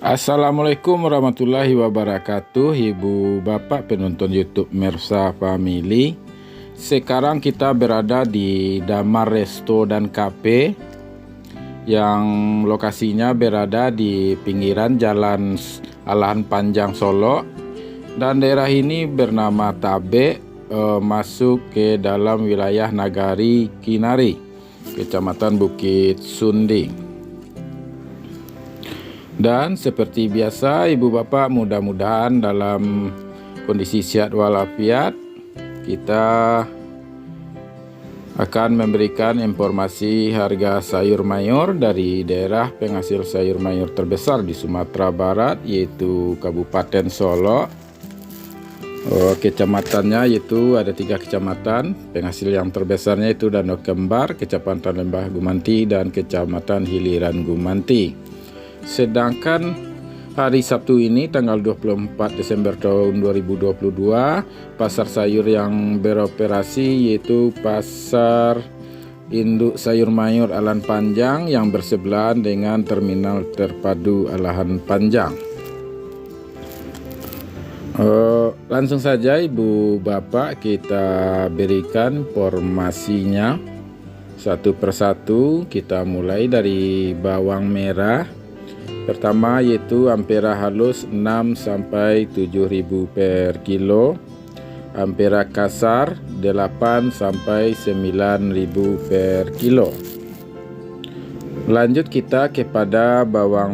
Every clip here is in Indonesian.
Assalamualaikum warahmatullahi wabarakatuh, Ibu Bapak penonton YouTube Mersa Family. Sekarang kita berada di Damar Resto dan Cafe yang lokasinya berada di pinggiran Jalan Alahan Panjang Solo, dan daerah ini bernama Tabe, masuk ke dalam wilayah Nagari Kinari, Kecamatan Bukit Sunding. Dan seperti biasa, Ibu Bapak, mudah-mudahan dalam kondisi sehat walafiat. Kita akan memberikan informasi harga sayur mayur dari daerah penghasil sayur mayur terbesar di Sumatera Barat, yaitu Kabupaten Solo. Kecamatannya yaitu ada 3 kecamatan. Penghasil yang terbesarnya itu Danau Kembar, Kecamatan Lembah Gumanti, dan Kecamatan Hiliran Gumanti. Sedangkan hari Sabtu ini tanggal 24 Desember tahun 2022, pasar sayur yang beroperasi yaitu Pasar Induk Sayur Mayur Alahan Panjang yang bersebelahan dengan Terminal Terpadu Alahan Panjang. Langsung saja Ibu Bapak kita berikan informasinya satu persatu. Kita mulai dari bawang merah. Pertama yaitu Ampera halus 6 sampai 7.000 per kilo, Ampera kasar 8 sampai 9.000 per kilo. Lanjut kita kepada bawang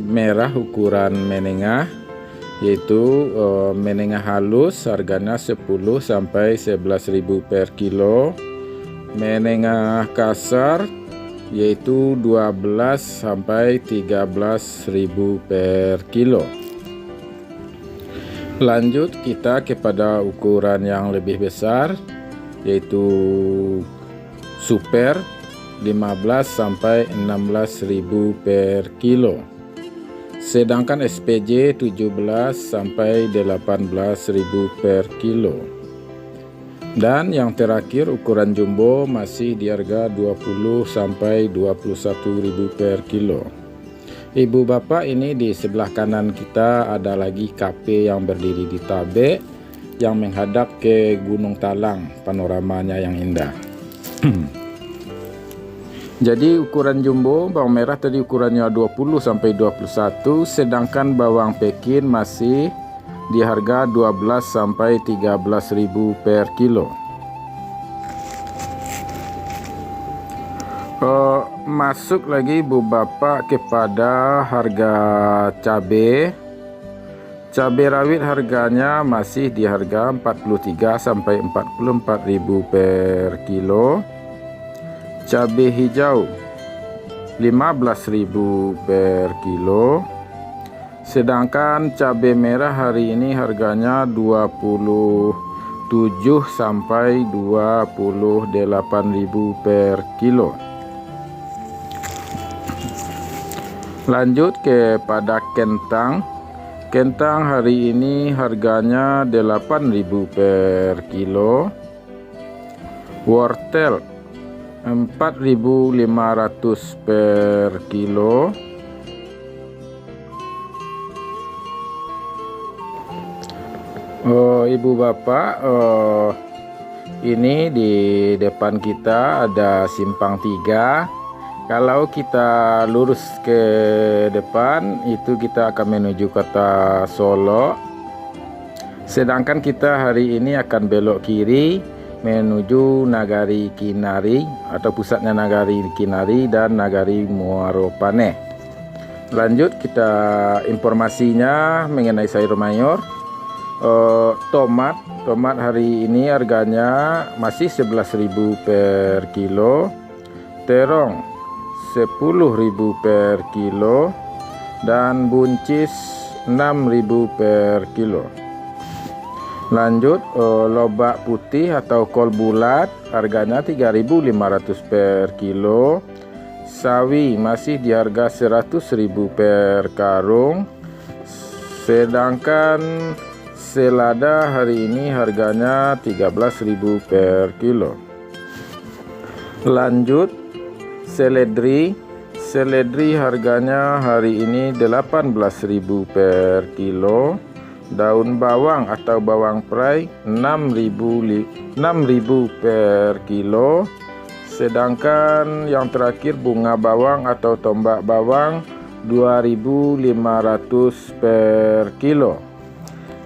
merah ukuran menengah, yaitu menengah halus harganya 10 sampai 11.000 per kilo, menengah kasar yaitu 12 sampai 13.000 per kilo. Lanjut kita kepada ukuran yang lebih besar, yaitu super 15 sampai 16.000 per kilo. Sedangkan SPJ 17 sampai 18.000 per kilo. Dan yang terakhir ukuran jumbo masih di harga 20 sampai 21.000 per kilo. Ibu Bapak, ini di sebelah kanan kita ada lagi kafe yang berdiri di Tabe yang menghadap ke Gunung Talang, panoramanya yang indah. Jadi ukuran jumbo bawang merah tadi ukurannya 20 sampai 21, sedangkan bawang Pekin masih di harga 12 sampai 13.000 per kilo. Masuk lagi Bu Bapak kepada harga cabai. Cabai rawit harganya masih di harga 43 sampai 44.000 per kilo. Cabai hijau 15.000 per kilo. Sedangkan cabai merah hari ini harganya 27 sampai 28.000 per kilo. Lanjut kepada kentang. Kentang hari ini harganya 8.000 per kilo. Wortel 4.500 per kilo. Ibu Bapak, ini di depan kita ada simpang 3. Kalau kita lurus ke depan itu kita akan menuju kota Solo. Sedangkan kita hari ini akan belok kiri menuju Nagari Kinari atau pusatnya Nagari Kinari dan Nagari Muaropane. Lanjut kita informasinya mengenai sayur mayur. Tomat hari ini harganya masih 11.000 per kilo, terong 10.000 per kilo, dan buncis 6.000 per kilo. Lanjut lobak putih atau kol bulat harganya 3.500 per kilo, sawi masih di harga 100.000 per karung, sedangkan selada hari ini harganya 13.000 per kilo. Lanjut seledri Seledri harganya hari ini 18.000 per kilo. Daun bawang atau bawang perai 6.000 per kilo. Sedangkan yang terakhir bunga bawang atau tombak bawang 2.500 per kilo.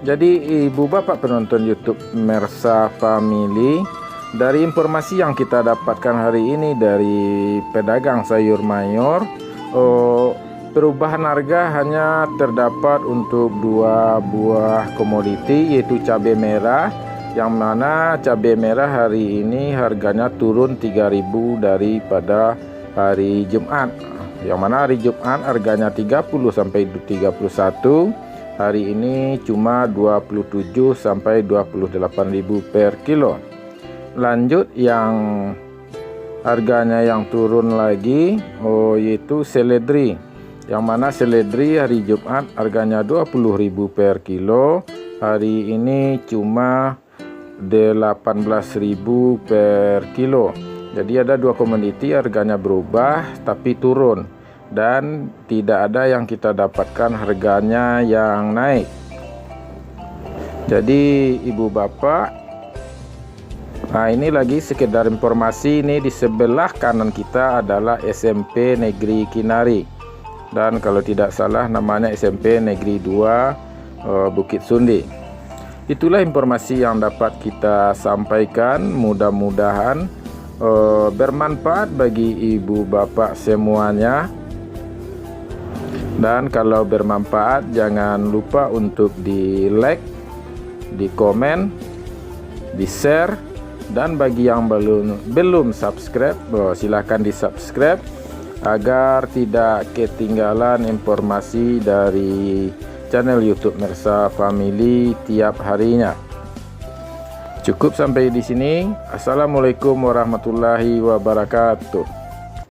Jadi ibu bapak penonton YouTube Mersa Family, dari informasi yang kita dapatkan hari ini dari pedagang sayur mayur, perubahan harga hanya terdapat untuk dua buah komoditi, yaitu cabai merah, yang mana cabai merah hari ini harganya turun 3.000 daripada hari Jumat. Yang mana hari Jumat harganya 30 sampai 31, hari ini cuma 27 sampai 28.000 per kilo. Lanjut yang harganya yang turun lagi, yaitu seledri. Yang mana seledri hari Jumat harganya 20.000 per kilo, hari ini cuma 18.000 per kilo. Jadi ada dua komoditi harganya berubah tapi turun, dan tidak ada yang kita dapatkan harganya yang naik. Jadi ibu bapak, nah ini lagi sekedar informasi, ini di sebelah kanan kita adalah SMP Negeri Kinari. Dan kalau tidak salah namanya SMP Negeri 2 Bukit Sundi. Itulah informasi yang dapat kita sampaikan. Mudah-mudahan bermanfaat bagi ibu bapak semuanya. Dan kalau bermanfaat, jangan lupa untuk di like, di komen, di share. Dan bagi yang belum subscribe, silahkan di subscribe agar tidak ketinggalan informasi dari channel YouTube Mersa Family tiap harinya. Cukup sampai di sini. Assalamualaikum warahmatullahi wabarakatuh.